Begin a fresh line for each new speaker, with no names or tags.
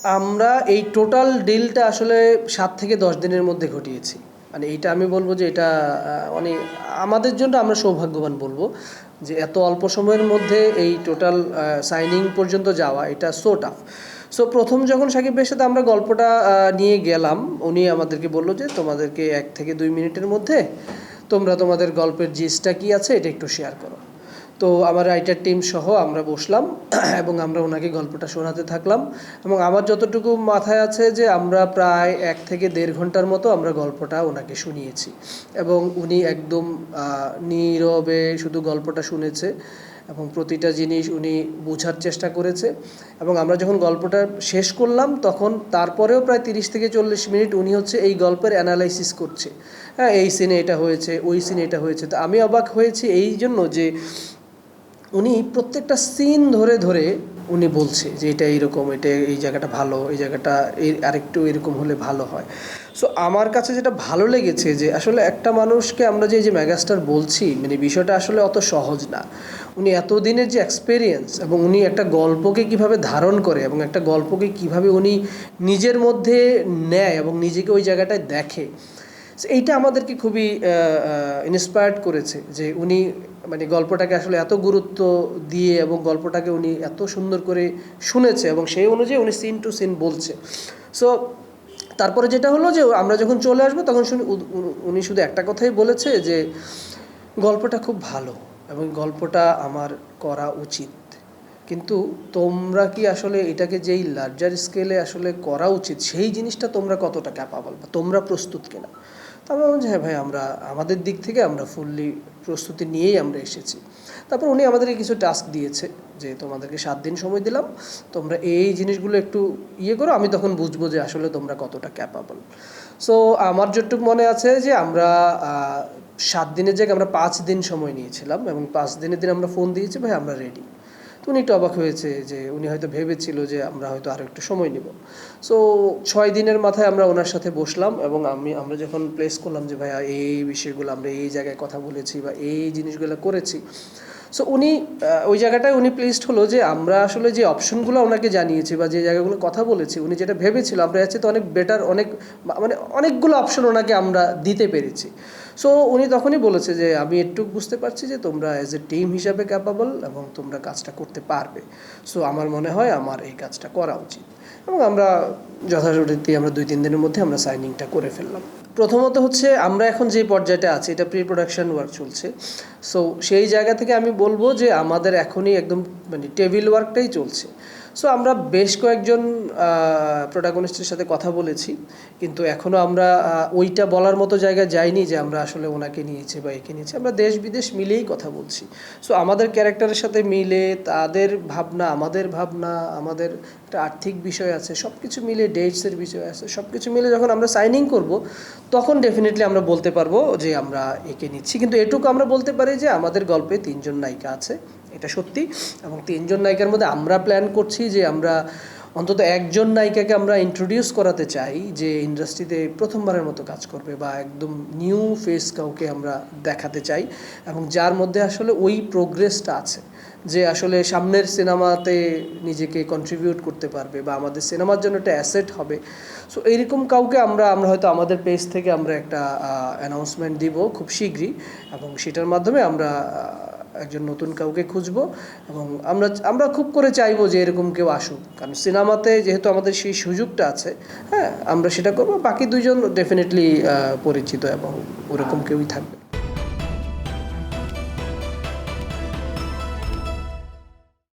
আমরা এই টোটাল ডিলটা আসলে 7 থেকে 10 দিনের মধ্যে ঘটিয়েছি। মানে এইটা আমি বলবো যে এটা মানে আমাদের জন্য আমরা সৌভাগ্যবান বলবো যে এত অল্প সময়ের মধ্যে এই টোটাল সাইনিং পর্যন্ত যাওয়া এটা সো টাফ। সো প্রথম যখন সাকিব ভাইয়ের সাথে আমরা গল্পটা নিয়ে গেলাম, উনি আমাদেরকে বললো যে তোমাদেরকে 1 থেকে 2 মিনিটের মধ্যে তোমরা তোমাদের গল্পের জিসটা কী আছে এটা একটু শেয়ার করো। তো আমার রাইটার টিম সহ আমরা বসলাম এবং আমরা ওনাকে গল্পটা শোনাতে থাকলাম। এবং আমার যতটুকু মাথায় আছে যে আমরা প্রায় 1 থেকে 1.5 ঘন্টার মতো আমরা গল্পটা ওনাকে শুনিয়েছি এবং উনি একদম নীরবে শুধু গল্পটা শুনেছে এবং প্রতিটা জিনিস উনি বোঝার চেষ্টা করেছে। এবং আমরা যখন গল্পটা শেষ করলাম তখন তারপরেও প্রায় 30 থেকে 40 মিনিট উনি হচ্ছে এই গল্পের অ্যানালাইসিস করছে। হ্যাঁ, এই সিনে এটা হয়েছে, ওই সিনে এটা হয়েছে। তো আমি অবাক হয়েছি এই জন্য যে উনি প্রত্যেকটা সিন ধরে ধরে উনি বলছে যে এটা এইরকম, এটা এই জায়গাটা ভালো, এই জায়গাটা এই আরেকটু এরকম হলে ভালো হয়। সো আমার কাছে যেটা ভালো লেগেছে যে আসলে একটা মানুষকে আমরা যে মেগাস্টার বলছি, মানে বিষয়টা আসলে অত সহজ না। উনি এতদিনের যে এক্সপেরিয়েন্স এবং উনি একটা গল্পকে কিভাবে ধারণ করে এবং একটা গল্পকে কিভাবে উনি নিজের মধ্যে নেয় এবং নিজেকে ওই জায়গাটায় দেখে, এইটা আমাদেরকে খুবই ইন্সপায়ার্ড করেছে যে উনি মানে গল্পটাকে আসলে এত গুরুত্ব দিয়ে এবং গল্পটাকে উনি এত সুন্দর করে শুনেছে এবং সেই অনুযায়ী উনি সিন টু সিন বলছে। সো তারপরে যেটা হলো যে আমরা যখন চলে আসবো তখন উনি শুধু একটা কথাই বলেছে যে গল্পটা খুব ভালো এবং গল্পটা আমার করা উচিত, কিন্তু তোমরা কি আসলে এটাকে যেই লার্জার স্কেলে আসলে করা উচিত সেই জিনিসটা তোমরা কতটা ক্যাপাবল বা তোমরা প্রস্তুত কিনা। তো আমরা বলছি হ্যাঁ ভাই, আমরা আমাদের দিক থেকে আমরা ফুললি প্রস্তুতি নিয়েই আমরা এসেছি। তারপর উনি আমাদেরকে কিছু টাস্ক দিয়েছে যে তোমাদেরকে 7 দিন সময় দিলাম, তোমরা এই জিনিসগুলো একটু করো, আমি তখন বুঝবো যে আসলে তোমরা কতটা ক্যাপাবল। সো আমার যতটুকু মনে আছে যে আমরা 7 দিনের জায়গায় আমরা 5 দিন সময় নিয়েছিলাম এবং 5 দিনের দিন আমরা ফোন দিয়েছি ভাই আমরা রেডি। তো উনি একটু অবাক হয়েছে যে উনি হয়তো ভেবেছিল যে আমরা হয়তো আরও একটু সময় নেব। সো 6 দিনের মাথায় আমরা ওনার সাথে বসলাম এবং আমরা যখন প্লেস করলাম যে ভাইয়া এই বিষয়গুলো আমরা এই জায়গায় কথা বলেছি বা এই জিনিসগুলো করেছি, সো উনি ওই জায়গাটায় উনি প্লেসড হলো যে আমরা আসলে যে অপশনগুলো ওনাকে জানিয়েছি বা যে জায়গাগুলো কথা বলেছি উনি যেটা ভেবেছিল আমরা যাচ্ছি তো অনেক বেটার, অনেক মানে অনেকগুলো অপশন ওনাকে আমরা দিতে পেরেছি। সো উনি তখনই বলেছে যে আমি একটু বুঝতে পারছি যে তোমরা অ্যাজ এ টিম হিসাবে ক্যাপাবল এবং তোমরা কাজটা করতে পারবে। সো আমার মনে হয় আমার এই কাজটা করা উচিত এবং আমরা যথারীতি আমরা 2-3 দিনের মধ্যে আমরা সাইনিংটা করে ফেললাম। প্রথমত হচ্ছে আমরা এখন যে পর্যায়টা আছি এটা প্রি প্রোডাকশন ওয়ার্ক চলছে। সো সেই জায়গা থেকে আমি বলবো যে আমাদের এখনই একদম মানে টেবিল ওয়ার্কটাই চলছে। সো আমরা বেশ কয়েকজন প্রোটাগনিস্টের সাথে কথা বলেছি, কিন্তু এখনও আমরা ওইটা বলার মতো জায়গায় যাইনি যে আমরা আসলে ওনাকে নিয়েছি বা একে নিয়েছি। আমরা দেশ বিদেশ মিলেই কথা বলছি। সো আমাদের ক্যারেক্টারের সাথে মিলে তাদের ভাবনা, আমাদের ভাবনা, আমাদের একটা আর্থিক বিষয় আছে, সব কিছু মিলে ডেটসের বিষয় আছে, সব কিছু মিলে যখন আমরা সাইনিং করব তখন ডেফিনেটলি আমরা বলতে পারবো যে আমরা একে নিচ্ছি। কিন্তু এটুকু আমরা বলতে পারি যে আমাদের গল্পে 3 জন নায়িকা আছে, এটা সত্যি। এবং 3 জন নায়িকার মধ্যে আমরা প্ল্যান করছি যে আমরা অন্তত একজন নায়িকাকে আমরা ইন্ট্রোডিউস করাতে চাই যে ইন্ডাস্ট্রিতে প্রথমবারের মতো কাজ করবে বা একদম নিউ ফেস কাউকে আমরা দেখাতে চাই এবং যার মধ্যে আসলে ওই প্রোগ্রেসটা আছে যে আসলে সামনের সিনেমাতে নিজেকে কন্ট্রিবিউট করতে পারবে বা আমাদের সিনেমার জন্য একটা অ্যাসেট হবে। সো এইরকম কাউকে আমরা হয়তো আমাদের পেজ থেকে আমরা একটা অ্যানাউন্সমেন্ট দিব খুব শীঘ্রই এবং সেটার মাধ্যমে আমরা একজন নতুন কাউকে খুঁজবো এবং আমরা খুব করে চাইবো যে এরকম কেউ আসুক, কারণ সিনেমাতে যেহেতু আমাদের সেই সুযোগটা আছে, হ্যাঁ আমরা সেটা করবো। বাকি 2 জন ডেফিনেটলি পরিচিত এবং ওরকম কেউই থাকবে।